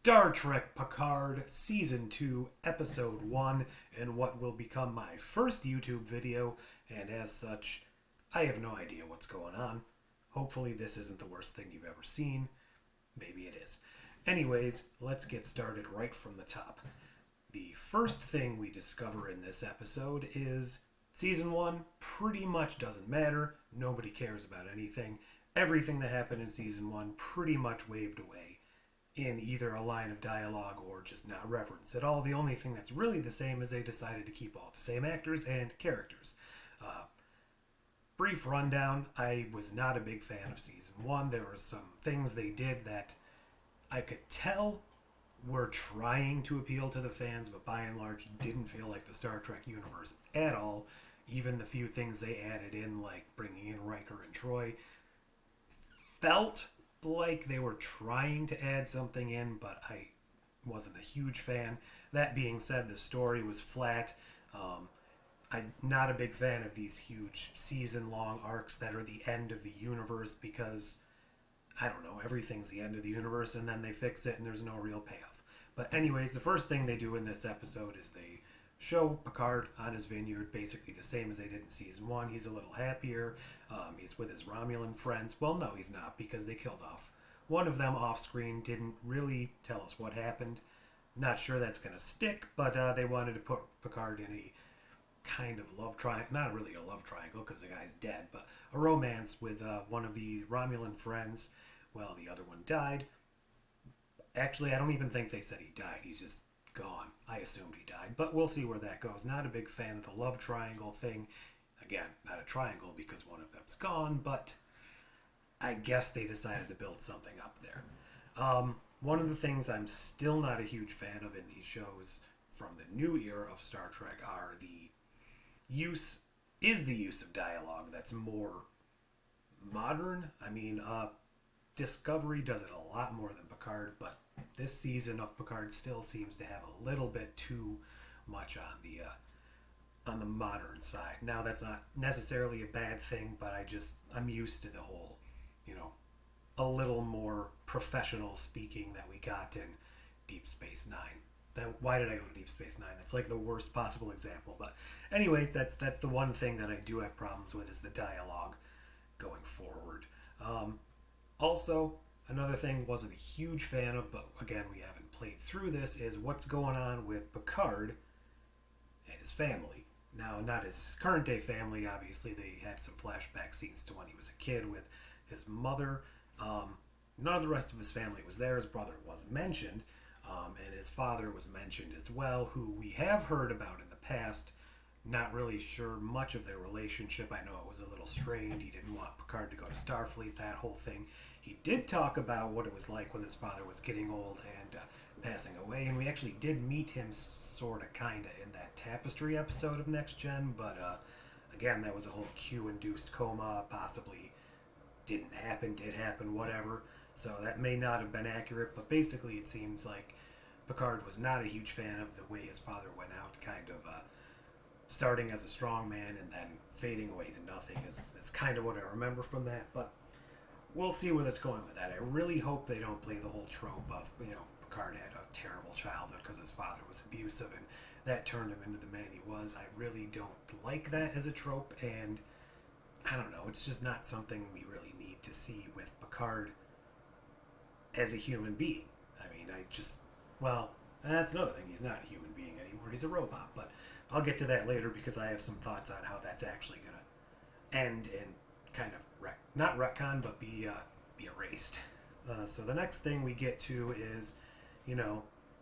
Star Trek Picard Season 2, Episode 1, and what will become my first YouTube video, and as such, I have no idea what's going on. Hopefully, this isn't the worst thing you've ever seen. Maybe it is. Anyways, let's get started right from the top. The first thing we discover in this episode is Season 1 pretty much doesn't matter. Nobody cares about anything. Everything that happened in Season 1 pretty much waved away in either a line of dialogue or just not referenced at all. The only thing that's really the same is they decided to keep all the same actors and characters. Brief rundown, I was not a big fan of Season 1. There were some things they did that I could tell were trying to appeal to the fans, but by and large didn't feel like the Star Trek universe at all. Even the few things they added in, like bringing in Riker and Troy, felt like they were trying to add something in, but I wasn't a huge fan. That being said, the story was flat. I'm not a big fan of these huge season-long arcs that are the end of the universe because, I don't know, everything's the end of the universe and then they fix it and there's no real payoff. But anyways, the first thing they do in this episode is they show Picard on his vineyard, basically the same as they did in Season 1. He's a little happier. He's with his Romulan friends. Well, no, he's not, because they killed off one of them off-screen. Didn't really tell us what happened. Not sure that's going to stick, but they wanted to put Picard in a kind of love triangle. Not really a love triangle, because the guy's dead, but a romance with one of the Romulan friends. Well, the other one died. Actually, I don't even think they said he died. He's just gone. I assumed he died, but we'll see where that goes. Not a big fan of the love triangle thing. Again, not a triangle because one of them's gone, but I guess they decided to build something up there. One of the things I'm still not a huge fan of in these shows from the new era of Star Trek are the use of dialogue that's more modern. I mean, Discovery does it a lot more than Picard, but this season of Picard still seems to have a little bit too much on the modern side. Now, that's not necessarily a bad thing, but I'm used to the whole, a little more professional speaking that we got in Deep Space Nine. Why did I go to Deep Space Nine? That's like the worst possible example. But anyways, that's the one thing that I do have problems with is the dialogue going forward. Also, another thing wasn't a huge fan of, but again, we haven't played through this, is what's going on with Picard and his family. Now, not his current day family, obviously. They had some flashback scenes to when he was a kid with his mother. None of the rest of his family was there. His brother wasn't mentioned. And his father was mentioned as well, who we have heard about in the past. Not really sure much of their relationship. I know it was a little strained. He didn't want Picard to go to Starfleet, that whole thing. He did talk about what it was like when his father was getting old and passing away, and we actually did meet him sort of, kind of, in that Tapestry episode of Next Gen, but again, that was a whole Q-induced coma, possibly didn't happen, did happen, whatever. So that may not have been accurate, but basically it seems like Picard was not a huge fan of the way his father went out, kind of starting as a strong man and then fading away to nothing is kind of what I remember from that, but we'll see where that's going with that. I really hope they don't play the whole trope of, Picard had a terrible childhood because his father was abusive and that turned him into the man he was. I really don't like that as a trope, and I don't know, it's just not something we really need to see with Picard as a human being. I mean, that's another thing. He's not a human being anymore. He's a robot, but I'll get to that later because I have some thoughts on how that's actually going to end and kind of, not retcon, but be erased. So the next thing we get to is,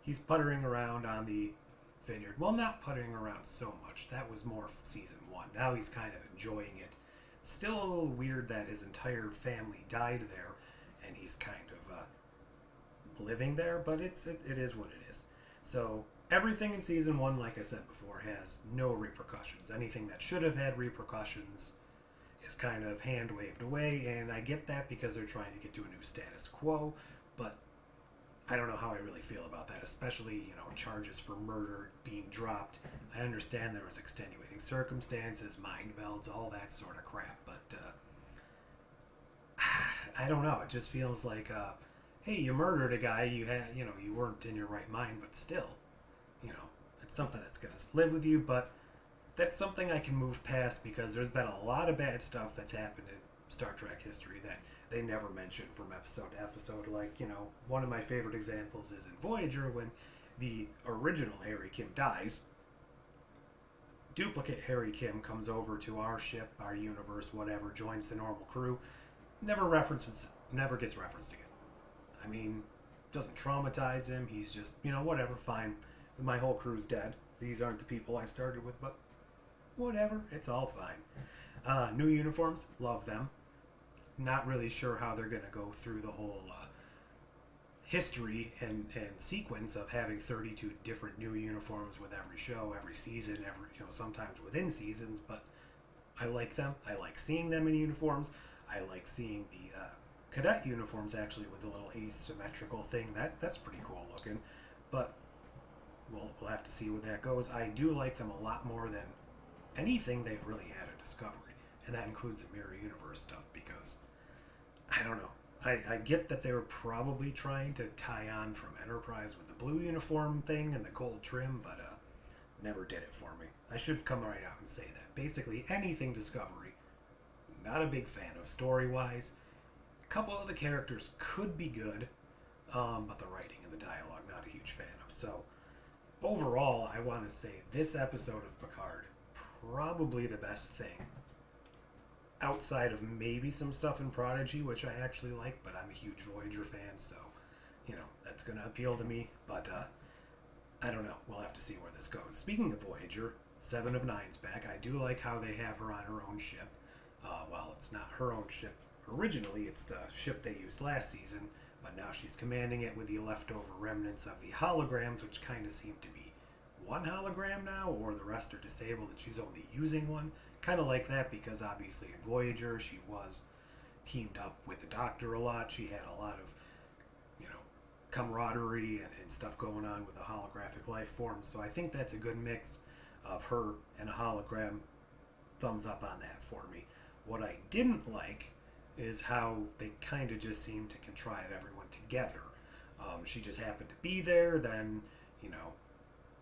he's puttering around on the vineyard. Well, not puttering around so much. That was more Season 1. Now he's kind of enjoying it. Still a little weird that his entire family died there, and he's kind of living there, but it is what it is. So everything in Season 1, like I said before, has no repercussions. Anything that should have had repercussions is kind of hand-waved away, and I get that because they're trying to get to a new status quo, but I don't know how I really feel about that, especially, charges for murder being dropped. I understand there was extenuating circumstances, mind belts, all that sort of crap, but I don't know. It just feels like hey, you murdered a guy, you weren't in your right mind, but still, you know, it's something that's going to live with you, but that's something I can move past because there's been a lot of bad stuff that's happened in Star Trek history that they never mention from episode to episode. Like, one of my favorite examples is in Voyager when the original Harry Kim dies. Duplicate Harry Kim comes over to our ship, our universe, whatever, joins the normal crew. Never gets referenced again. I mean, doesn't traumatize him. He's just, whatever, fine. My whole crew's dead. These aren't the people I started with, but whatever. It's all fine. New uniforms, love them. Not really sure how they're going to go through the whole history and sequence of having 32 different new uniforms with every show, every season, sometimes within seasons, but I like them. I like seeing them in uniforms. I like seeing the cadet uniforms actually with the little asymmetrical thing. That's pretty cool looking, but we'll have to see where that goes. I do like them a lot more than anything they've really had at Discovery, and that includes the Mirror Universe stuff because I don't know. I get that they were probably trying to tie on from Enterprise with the blue uniform thing and the gold trim, but never did it for me. I should come right out and say that. Basically, anything Discovery, not a big fan of story-wise. A couple of the characters could be good, but the writing and the dialogue, not a huge fan of. So, overall, I want to say this episode of Picard, probably the best thing. Outside of maybe some stuff in Prodigy, which I actually like, but I'm a huge Voyager fan, so, that's going to appeal to me. But, I don't know. We'll have to see where this goes. Speaking of Voyager, 7 of 9's back. I do like how they have her on her own ship. Well, it's not her own ship originally. It's the ship they used last season, but now she's commanding it with the leftover remnants of the holograms, which kind of seem to be one hologram now, or the rest are disabled and she's only using one. Kind of like that because obviously in Voyager she was teamed up with the Doctor a lot. She had a lot of, camaraderie and stuff going on with the holographic life forms. So I think that's a good mix of her and a hologram. Thumbs up on that for me. What I didn't like is how they kind of just seemed to contrive everyone together. She just happened to be there, then,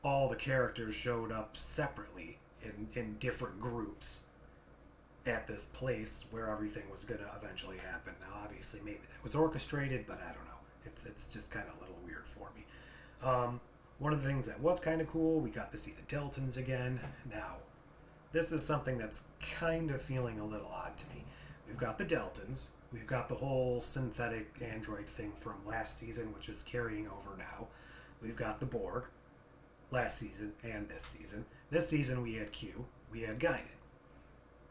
all the characters showed up separately in different groups at this place where everything was going to eventually happen. Now, obviously, maybe that was orchestrated, but I don't know. It's just kind of a little weird for me. One of the things that was kind of cool, we got to see the Deltons again. Now, this is something that's kind of feeling a little odd to me. We've got the Deltons. We've got the whole synthetic android thing from last season, which is carrying over now. We've got the Borg last season and this season. This season we had Q, we had Guinan.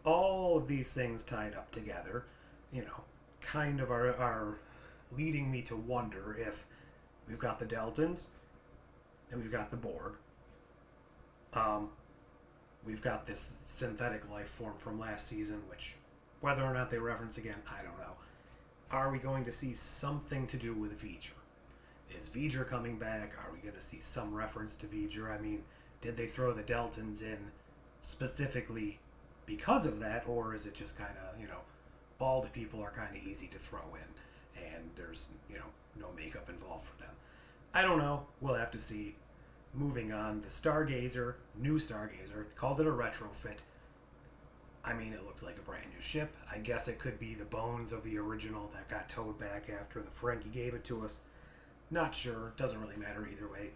All of these things tied up together, kind of are leading me to wonder if we've got the Deltons and we've got the Borg. We've got this synthetic life form from last season, which, whether or not they reference again, I don't know. Are we going to see something to do with V'ger? Is V'ger coming back? Are we going to see some reference to V'ger? I mean, did they throw the Deltons in specifically because of that, or is it just kind of, bald people are kind of easy to throw in, and there's, no makeup involved for them? I don't know. We'll have to see. Moving on, the Stargazer, new Stargazer, called it a retrofit. I mean, it looks like a brand new ship. I guess it could be the bones of the original that got towed back after the Ferengi gave it to us. Not sure. Doesn't really matter either way.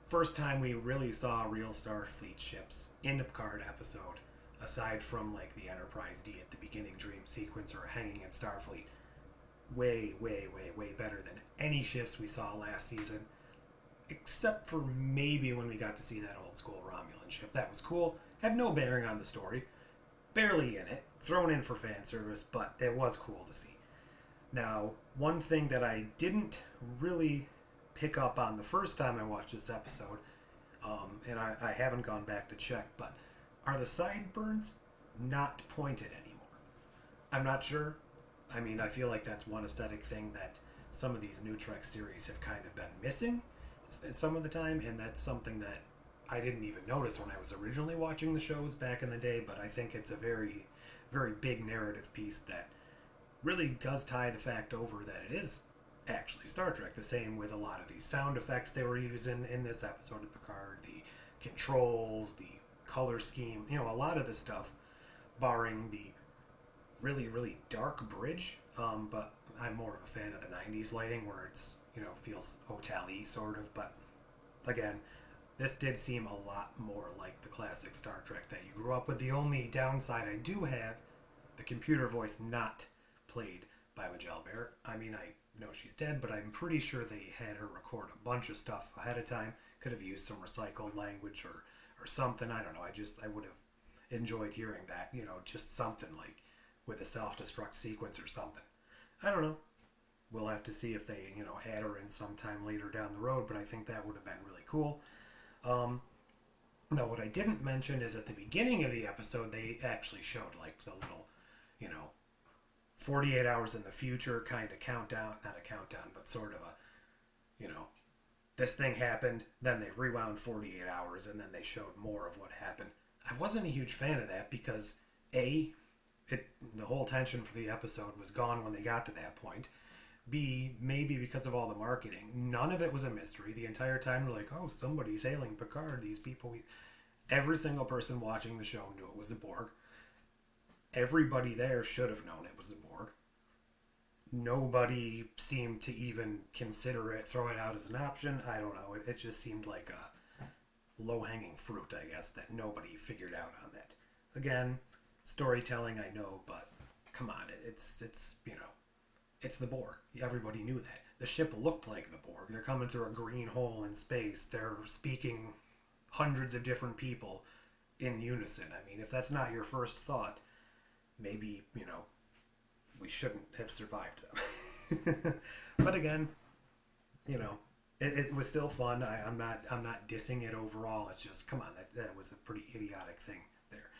First time we really saw real Starfleet ships in the Picard episode, aside from like the Enterprise D at the beginning dream sequence or hanging in Starfleet. Way, way, way, way better than any ships we saw last season. Except for maybe when we got to see that old school Romulan ship. That was cool. Had no bearing on the story. Barely in it. Thrown in for fan service, but it was cool to see. Now, one thing that I didn't really pick up on the first time I watched this episode, and I haven't gone back to check, but are the sideburns not pointed anymore? I'm not sure. I mean, I feel like that's one aesthetic thing that some of these new Trek series have kind of been missing some of the time, and that's something that I didn't even notice when I was originally watching the shows back in the day, but I think it's a very, very big narrative piece that really does tie the fact over that it is actually Star Trek. The same with a lot of these sound effects they were using in this episode of Picard, the controls, the color scheme, a lot of the stuff, barring the really, really dark bridge. But I'm more of a fan of the 90s lighting where it's, feels hotel-y sort of. But again, this did seem a lot more like the classic Star Trek that you grew up with. The only downside I do have, the computer voice not played by Majel Barrett. I mean, I know she's dead, but I'm pretty sure they had her record a bunch of stuff ahead of time. Could have used some recycled language or something. I don't know. I would have enjoyed hearing that, just something like with a self-destruct sequence or something. I don't know. We'll have to see if they, add her in sometime later down the road, but I think that would have been really cool. Now, what I didn't mention is at the beginning of the episode, they actually showed like the little, 48 hours in the future kind of countdown, not a countdown, but sort of a, this thing happened, then they rewound 48 hours, and then they showed more of what happened. I wasn't a huge fan of that because, the whole tension for the episode was gone when they got to that point. B, maybe because of all the marketing. None of it was a mystery. The entire time they're like, oh, somebody's hailing Picard. These people... Every single person watching the show knew it was the Borg. Everybody there should have known it was the Borg. Nobody seemed to even consider it, throw it out as an option. I don't know. It just seemed like a low-hanging fruit, I guess, that nobody figured out on that. Again, storytelling, I know, but come on. It's it's the Borg. Everybody knew that. The ship looked like the Borg. They're coming through a green hole in space. They're speaking hundreds of different people in unison. I mean, if that's not your first thought, maybe, we shouldn't have survived them. But again, it was still fun. I'm not dissing it overall. It's just, come on, that was a pretty idiotic thing there.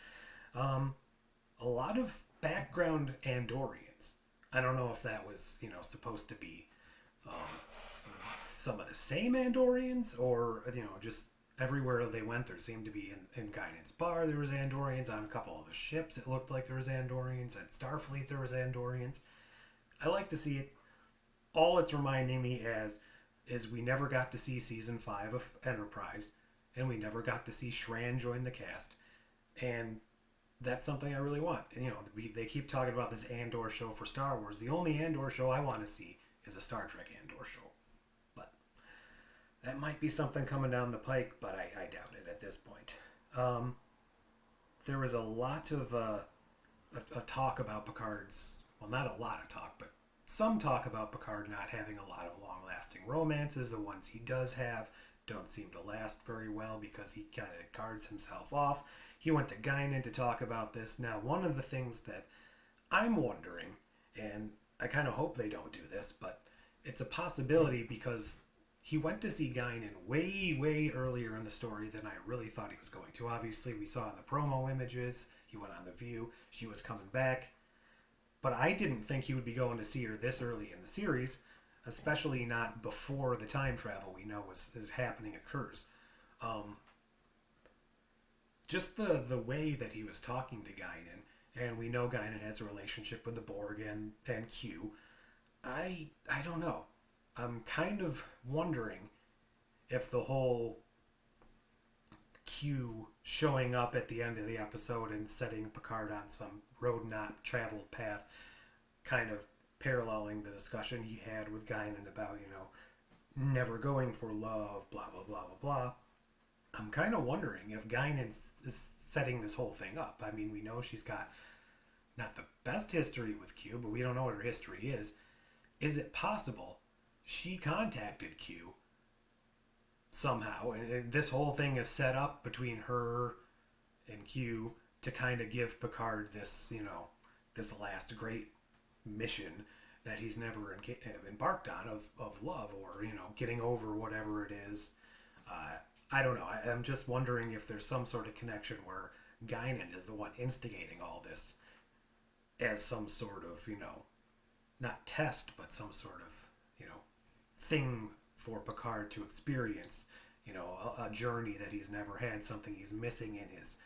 A lot of background Andorians. I don't know if that was, supposed to be some of the same Andorians or, just everywhere they went there seemed to be in Guinan's bar there was Andorians. On a couple of the ships it looked like there was Andorians. At Starfleet there was Andorians. I like to see it. All it's reminding me is we never got to see season 5 of Enterprise, and we never got to see Shran join the cast. And that's something I really want. They keep talking about this Andor show for Star Wars. The only Andor show I want to see is a Star Trek Andor show. But that might be something coming down the pike, but I doubt it at this point. There was a lot of a talk about Picard's... Well, not a lot of talk, but some talk about Picard not having a lot of long-lasting romances. The ones he does have don't seem to last very well because he kind of guards himself off. He went to Guinan to talk about this. Now, one of the things that I'm wondering, and I kind of hope they don't do this, but it's a possibility because he went to see Guinan way, way earlier in the story than I really thought he was going to. Obviously, we saw in the promo images, he went on The View, she was coming back. But I didn't think he would be going to see her this early in the series, especially not before the time travel we know is happening occurs. Just the way that he was talking to Guinan, and we know Guinan has a relationship with the Borg and Q. I don't know. I'm kind of wondering if the whole Q showing up at the end of the episode and setting Picard on some road not traveled path, kind of paralleling the discussion he had with Guinan about, never going for love, blah, blah, blah, blah, blah. I'm kind of wondering if Guinan is setting this whole thing up. I mean, we know she's got not the best history with Q, but we don't know what her history is. Is it possible she contacted Q somehow, and this whole thing is set up between her and Q to kind of give Picard this, this last great mission that he's never embarked on of love or, getting over whatever it is. I don't know. I'm just wondering if there's some sort of connection where Guinan is the one instigating all this as some sort of, not test, but some sort of, thing for Picard to experience, a journey that he's never had, something he's missing in his,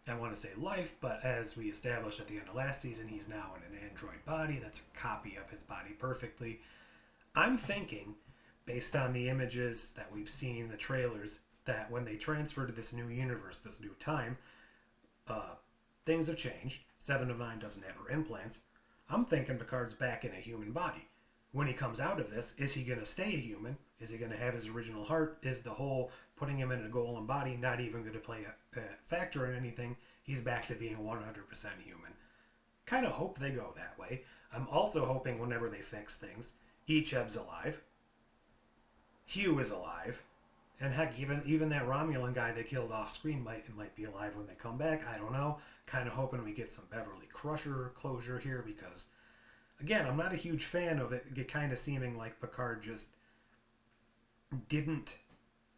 I want to say life, but as we established at the end of last season, he's now in an android body that's a copy of his body perfectly. I'm thinking, based on the images that we've seen, the trailers, that when they transfer to this new universe, this new time, uh, things have changed. Seven of Nine doesn't have her implants. I'm thinking Picard's back in a human body. When he comes out of this, is he going to stay a human? Is he going to have his original heart? Is the whole putting him in a golem body not even going to play a factor in anything? He's back to being 100% human. Kind of hope they go that way. I'm also hoping whenever they fix things, Icheb's alive. Hugh is alive. And heck, even that Romulan guy they killed off screen might be alive when they come back. I don't know. Kind of hoping we get some Beverly Crusher closure here because, again, I'm not a huge fan of it kind of seeming like Picard just didn't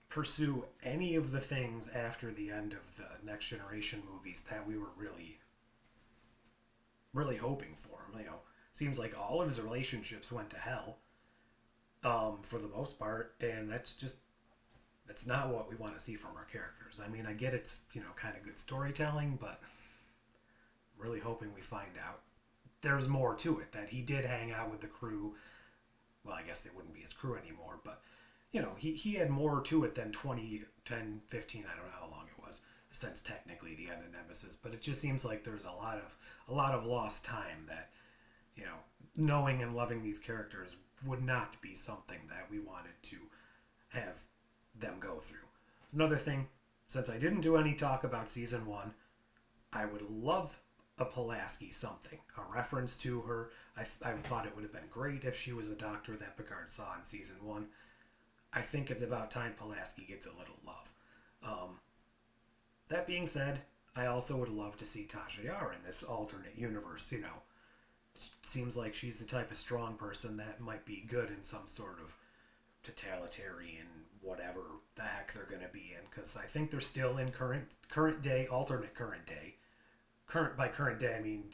pursue any of the things after the end of the Next Generation movies that we were really, really hoping for him. You know, seems like all of his relationships went to hell, for the most part, and that's not what we want to see from our characters. I mean, I get it's, kind of good storytelling, but I'm really hoping we find out there's more to it, that he did hang out with the crew. Well, I guess it wouldn't be his crew anymore, but, he had more to it than 10, 15, I don't know how long it was, since technically the end of Nemesis, but it just seems like there's a lot of lost time that, knowing and loving these characters would not be something that we wanted to have them go through. Another thing, since I didn't do any talk about season 1, I would love a Pulaski something, a reference to her. I thought it would have been great if she was a doctor that Picard saw in season 1. I think it's about time Pulaski gets a little love. That being said, I also would love to see Tasha Yar in this alternate universe. Seems like she's the type of strong person that might be good in some sort of totalitarian whatever the heck they're going to be in, because I think they're still in current day, alternate current day. By current day I mean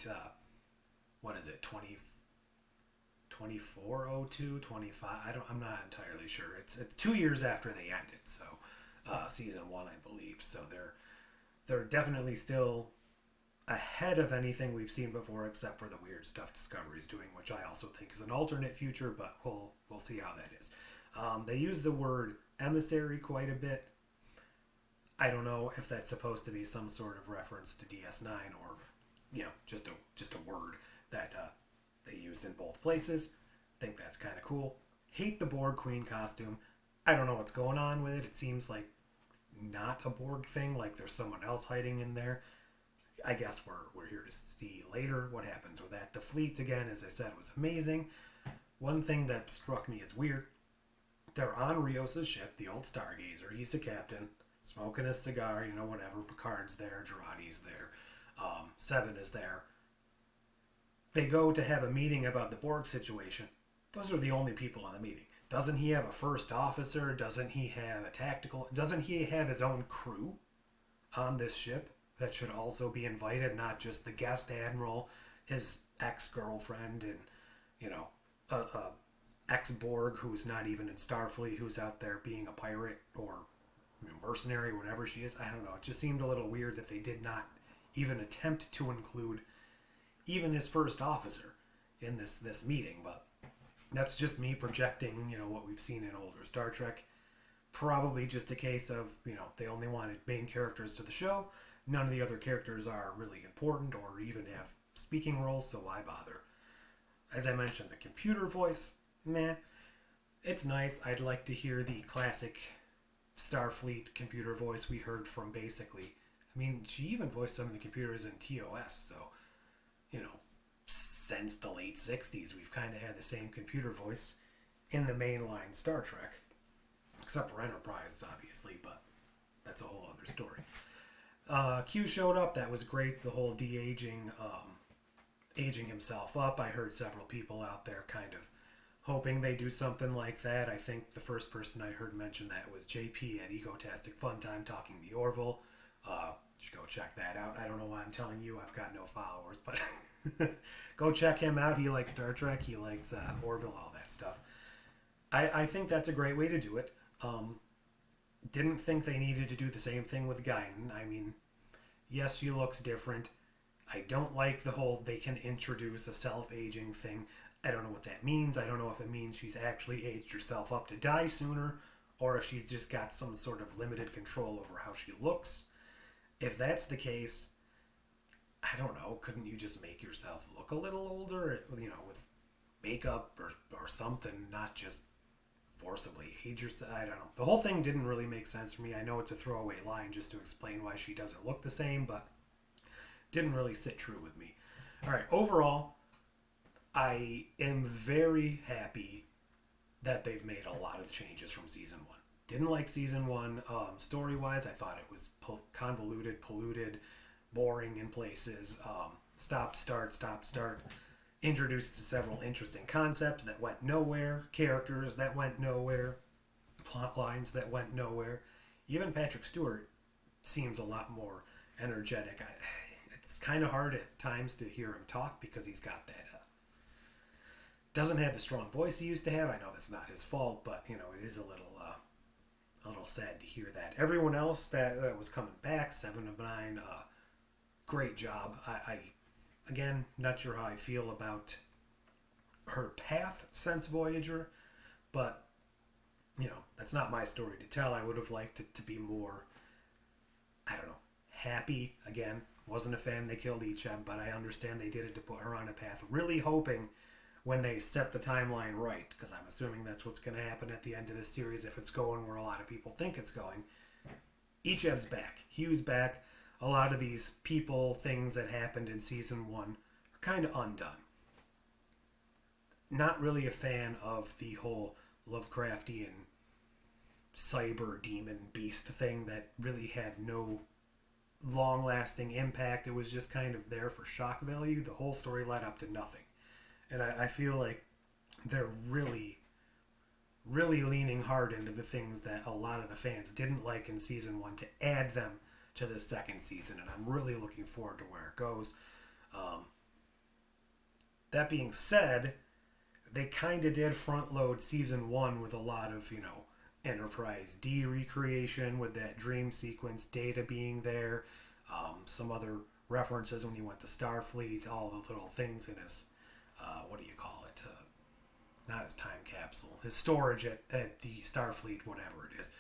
what is it, 2402, 25, I'm not entirely sure. It's 2 years after they ended, so season 1 I believe, so they're definitely still ahead of anything we've seen before, except for the weird stuff Discovery's doing, which I also think is an alternate future, but we'll see how that is. They use the word emissary quite a bit. I don't know if that's supposed to be some sort of reference to DS9 or, just a word that they used in both places. Think that's kind of cool. Hate the Borg Queen costume. I don't know what's going on with it. It seems like not a Borg thing, like there's someone else hiding in there. I guess we're here to see later what happens with that. The fleet, again, as I said, was amazing. One thing that struck me as weird, they're on Rios' ship, the old Stargazer. He's the captain, smoking a cigar, whatever. Picard's there, Girardi's there, Seven is there. They go to have a meeting about the Borg situation. Those are the only people on the meeting. Doesn't he have a first officer? Doesn't he have a tactical? Doesn't he have his own crew on this ship that should also be invited, not just the guest admiral, his ex-girlfriend, and, a ex-Borg who's not even in Starfleet, who's out there being a pirate or mercenary, whatever she is. I don't know. It just seemed a little weird that they did not even attempt to include even his first officer in this meeting, but that's just me projecting, what we've seen in older Star Trek. Probably just a case of, they only wanted main characters to the show. None of the other characters are really important or even have speaking roles, so why bother? As I mentioned, the computer voice, meh. It's nice. I'd like to hear the classic Starfleet computer voice we heard from basically. I mean, she even voiced some of the computers in TOS, so, since the late 60s, we've kind of had the same computer voice in the mainline Star Trek. Except for Enterprise, obviously, but that's a whole other story. Q showed up. That was great. The whole de-aging, aging himself up. I heard several people out there kind of hoping they do something like that. I think the first person I heard mention that was JP at Egotastic Fun Time talking the Orville. You should go check that out. I don't know why I'm telling you. I've got no followers, but go check him out. He likes Star Trek. He likes Orville, all that stuff. I think that's a great way to do it. Didn't think they needed to do the same thing with Guinan. I mean, yes, she looks different. I don't like the whole they can introduce a self-aging thing. I don't know what that means. I don't know if it means she's actually aged herself up to die sooner, or if she's just got some sort of limited control over how she looks. If that's the case, I don't know, couldn't you just make yourself look a little older, with makeup or something, not just forcibly age yourself? I don't know. The whole thing didn't really make sense for me. I know it's a throwaway line just to explain why she doesn't look the same, but didn't really sit true with me. All right, overall, I am very happy that they've made a lot of changes from season one. Didn't like season one story-wise. I thought it was convoluted, polluted, boring in places. Stop, start. Introduced to several interesting concepts that went nowhere, characters that went nowhere, plot lines that went nowhere. Even Patrick Stewart seems a lot more energetic. It's kind of hard at times to hear him talk because he's got that doesn't have the strong voice he used to have. I know that's not his fault, but it is a little sad to hear that. Everyone else that was coming back, 7 of 9, great job. I again, not sure how I feel about her path since Voyager, but that's not my story to tell. I would have liked it to be more, I don't know, happy. Again, wasn't a fan they killed Icheb, but I understand they did it to put her on a path. Really hoping when they set the timeline right, because I'm assuming that's what's going to happen at the end of this series if it's going where a lot of people think it's going. Icheb's back. Hugh's back. A lot of these things that happened in season 1 are kind of undone. Not really a fan of the whole Lovecraftian cyber demon beast thing that really had no long-lasting impact. It was just kind of there for shock value. The whole story led up to nothing. And I feel like they're really, really leaning hard into the things that a lot of the fans didn't like in season 1 to add them to the second season. And I'm really looking forward to where it goes. That being said, they kind of did front load season 1 with a lot of, Enterprise D recreation with that dream sequence, Data being there, some other references when he went to Starfleet, all the little things in his, not his time capsule, his storage at the Starfleet, whatever it is.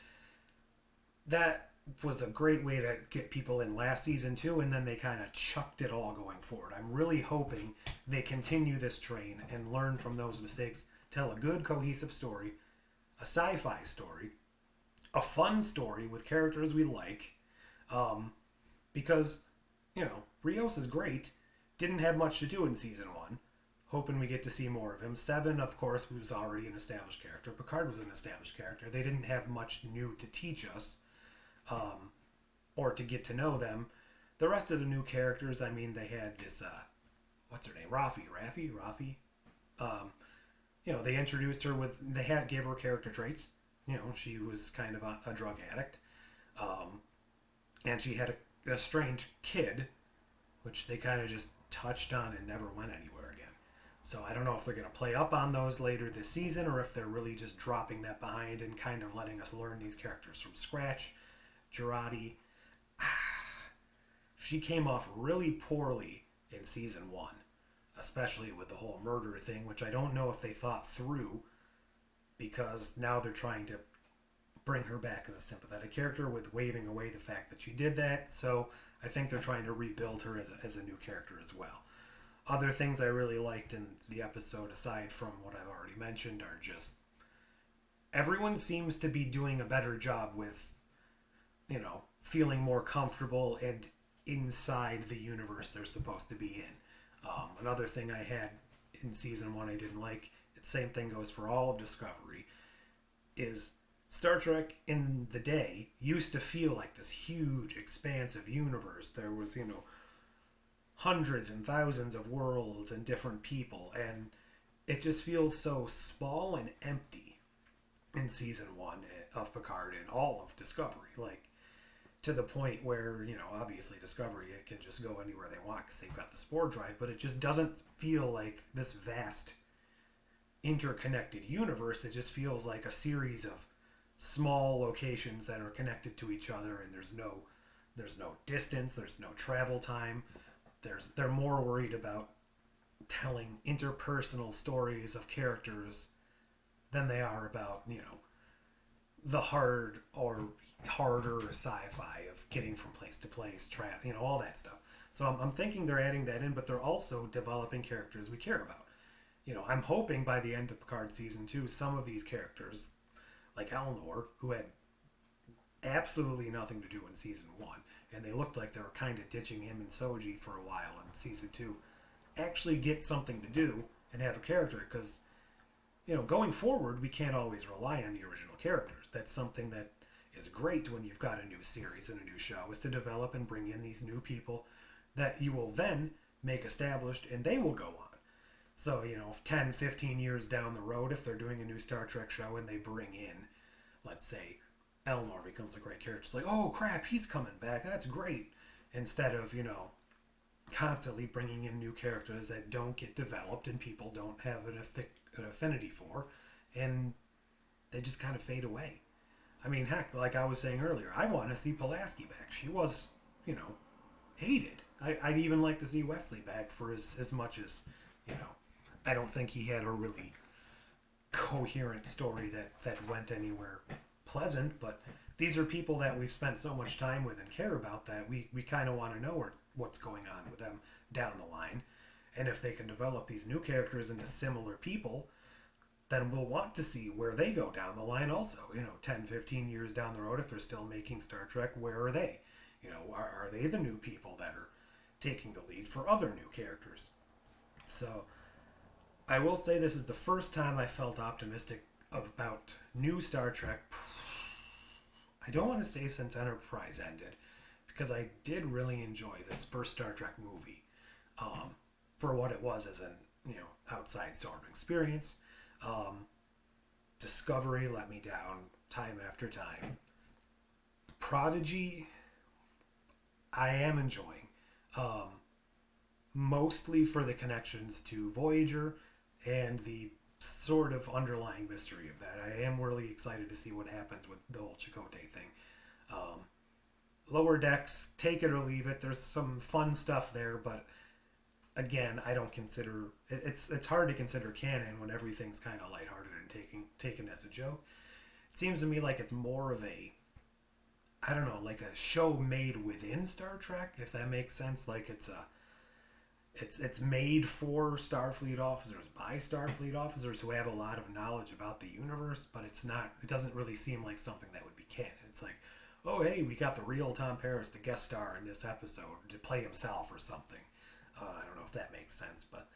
That was a great way to get people in last season too, and then they kind of chucked it all going forward. I'm really hoping they continue this train and learn from those mistakes, tell a good cohesive story, a sci-fi story, a fun story with characters we like, because, Rios is great, didn't have much to do in season 1, hoping we get to see more of him. 7, of course, was already an established character. Picard was an established character. They didn't have much new to teach us, or to get to know them. The rest of the new characters, they had this, what's her name? Rafi. They introduced her gave her character traits. She was kind of a drug addict. And she had a strange kid, which they kind of just touched on and never went anywhere again. So I don't know if they're going to play up on those later this season, or if they're really just dropping that behind and kind of letting us learn these characters from scratch. Girardi, she came off really poorly in season 1, especially with the whole murder thing, which I don't know if they thought through, because now they're trying to bring her back as a sympathetic character with waving away the fact that she did that. So I think they're trying to rebuild her as a new character as well. Other things I really liked in the episode, aside from what I've already mentioned, are just everyone seems to be doing a better job with, feeling more comfortable and inside the universe they're supposed to be in. Another thing I had in season 1 I didn't like, the same thing goes for all of Discovery, is Star Trek in the day used to feel like this huge, expansive universe. There was, hundreds and thousands of worlds and different people, and it just feels so small and empty in season 1 of Picard and all of Discovery. Like, to the point where, obviously Discovery, it can just go anywhere they want because they've got the spore drive, but it just doesn't feel like this vast interconnected universe. It just feels like a series of small locations that are connected to each other, and there's no distance, there's no travel time. They're more worried about telling interpersonal stories of characters than they are about, the harder sci-fi of getting from place to place, all that stuff. So I'm thinking they're adding that in, but they're also developing characters we care about. I'm hoping by the end of Picard season 2, some of these characters, like Elnor, who had absolutely nothing to do in season 1, and they looked like they were kind of ditching him and Soji for a while in season 2, actually get something to do and have a character, because going forward we can't always rely on the original characters. That's something that is great when you've got a new series and a new show, is to develop and bring in these new people that you will then make established, and they will go on. So 10, 15 years down the road, if they're doing a new Star Trek show and they bring in, let's say, Elnor becomes a great character, it's like, oh crap, he's coming back, that's great, instead of constantly bringing in new characters that don't get developed and people don't have an affinity for, and they just kind of fade away. I mean, heck, like I was saying earlier, I want to see Pulaski back. She was, hated. I'd even like to see Wesley back for as much as, I don't think he had a really coherent story that went anywhere pleasant, but these are people that we've spent so much time with and care about that we kind of want to know what's going on with them down the line. And if they can develop these new characters into similar people, then we'll want to see where they go down the line also. 10, 15 years down the road, if they're still making Star Trek, where are they? Are they the new people that are taking the lead for other new characters? So I will say this is the first time I felt optimistic about new Star Trek. I don't want to say since Enterprise ended, because I did really enjoy this first Star Trek movie for what it was as an outside sort of experience. Discovery let me down time after time. Prodigy, I am enjoying, mostly for the connections to Voyager and the sort of underlying mystery of that. I am really excited to see what happens with the whole Chakotay thing. Lower Decks, take it or leave it. There's some fun stuff there, but again, I don't consider it's hard to consider canon when everything's kind of lighthearted and taken as a joke. It seems to me like it's more of a, I don't know, like a show made within Star Trek, if that makes sense. Like it's made for Starfleet officers by Starfleet officers who have a lot of knowledge about the universe, but it doesn't really seem like something that would be canon. It's like, oh hey, we got the real Tom Paris to guest star in this episode to play himself or something. I don't know if that makes sense, but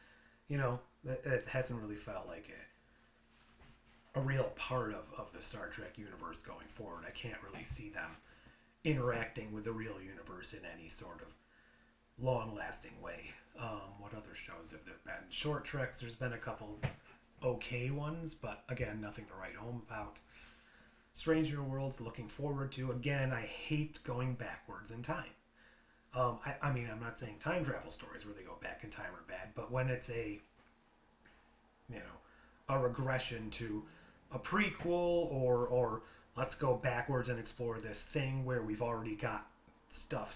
it hasn't really felt like a real part of the Star Trek universe going forward. I can't really see them interacting with the real universe in any sort of long-lasting way. What other shows have there been? Short treks, there's been a couple okay ones, but again, nothing to write home about. Stranger Worlds, looking forward to. Again, I hate going backwards in time. I mean, I'm not saying time travel stories where they go back in time are bad, but when it's a regression to a prequel, or let's go backwards and explore this thing where we've already got stuff,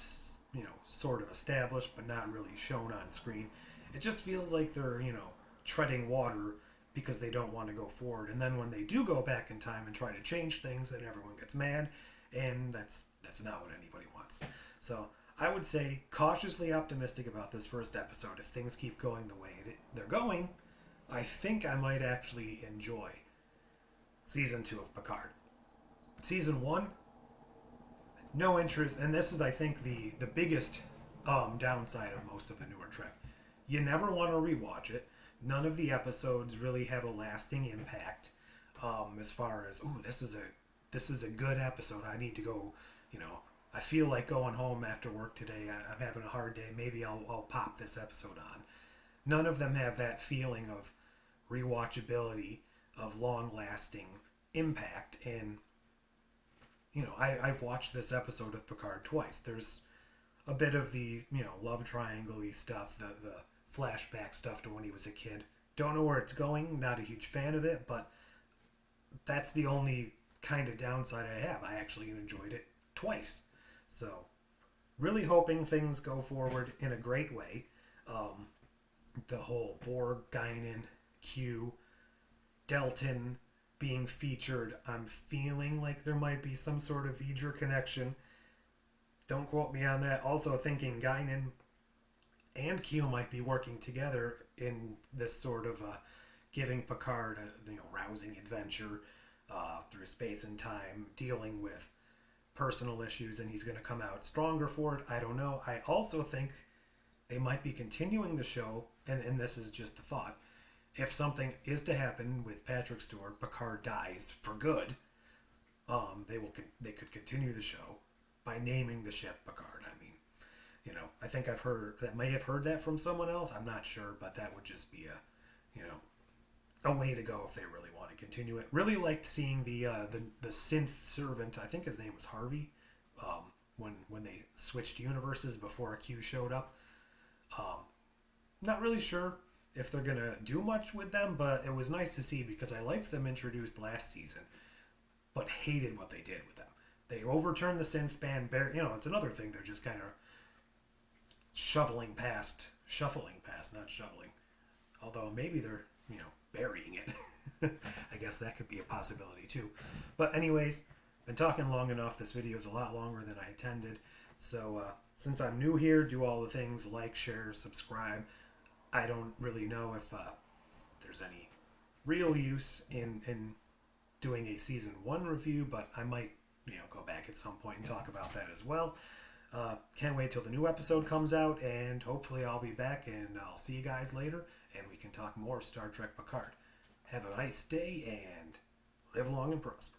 sort of established, but not really shown on screen. It just feels like they're, treading water because they don't want to go forward. And then when they do go back in time and try to change things, then everyone gets mad, and that's not what anybody wants. So I would say cautiously optimistic about this first episode. If things keep going the way they're going, I think I might actually enjoy season 2 of Picard. Season 1, no interest, and this is, I think, the biggest downside of most of the newer Trek. You never want to rewatch it. None of the episodes really have a lasting impact as far as, ooh, this is a good episode. I need to go, I feel like going home after work today. I'm having a hard day. Maybe I'll pop this episode on. None of them have that feeling of rewatchability, of long-lasting impact. And, I've watched this episode of Picard twice. There's a bit of the, love triangle-y stuff, the flashback stuff to when he was a kid. Don't know where it's going. Not a huge fan of it, but that's the only kind of downside I have. I actually enjoyed it twice. So, really hoping things go forward in a great way. the whole Borg, Guinan, Q, Delton being featured. I'm feeling like there might be some sort of V'ger connection. Don't quote me on that. Also thinking Guinan and Q might be working together in this sort of giving Picard a rousing adventure through space and time, dealing with personal issues, and he's going to come out stronger for it. I don't know. I also think they might be continuing the show, and this is just a thought. If something is to happen with Patrick Stewart, Picard dies for good, they could continue the show by naming the ship Picard. I mean, I think may have heard that from someone else. I'm not sure, but that would just be a way to go if they really want to continue it. Really liked seeing the synth servant. I think his name was Harvey. When they switched universes before Q showed up. Not really sure if they're gonna do much with them, but it was nice to see because I liked them introduced last season, but hated what they did with them. They overturned the synth band. It's another thing. They're just kind of shuffling past, not shoveling. Although maybe they're burying it. I guess that could be a possibility too. But anyways, been talking long enough. This video is a lot longer than I intended. So since I'm new here, do all the things, like, share, subscribe. I don't really know if there's any real use in doing a season 1 review, but I might go back at some point and talk about that as well. Can't wait till the new episode comes out, and hopefully I'll be back, and I'll see you guys later, and we can talk more Star Trek Picard. Have a nice day, and live long and prosper.